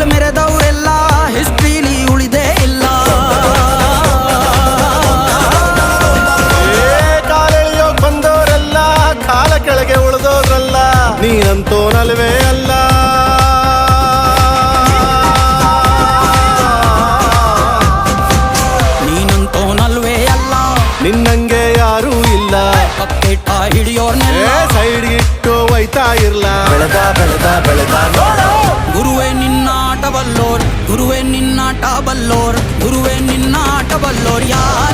ಕಾಲ್ ಮೆರೆದವರೆಲ್ಲ ಹಿಸ್ಟ್ರಿಲಿ ಉಳಿದೇ ಇಲ್ಲ. ಕಾಲೆಳೆಯೋಕ್ ಬಂದವರೆಲ್ಲ ಕಾಲ ಕೆಳಗೆ ಉಳಿದೋದ್ರಲ್ಲ, ನೀನಂತೋನಲ್ವೇ ಅಲ್ಲ. ನೀನಂತೋನಲ್ವೇ ಅಲ್ಲ, ನಿನ್ನಂಗೆ ಯಾರೂ ಇಲ್ಲ. ಪಕ್ಕೇಟ ಹಿಡಿಯೋರ್ನೆಲ್ಲ ಸೈಡ್ ಇಟ್ಟು ಒಯ್ತಾ ಇರ್ಲ. ಬೆಳೆದ ಬೆಳೆದ ಬೆಳೆದ ನೋಡು. ಗುರುವೇ ನಿನ್ನಾಟ ಬಲ್ಲೋರ್, ಗುರುವೇ ನಿನ್ನಾಟ ಬಲ್ಲೋರ್, ಗುರುವೇ ನಿನ್ನಾಟ ಬಲ್ಲೋರ್ ಯಾರು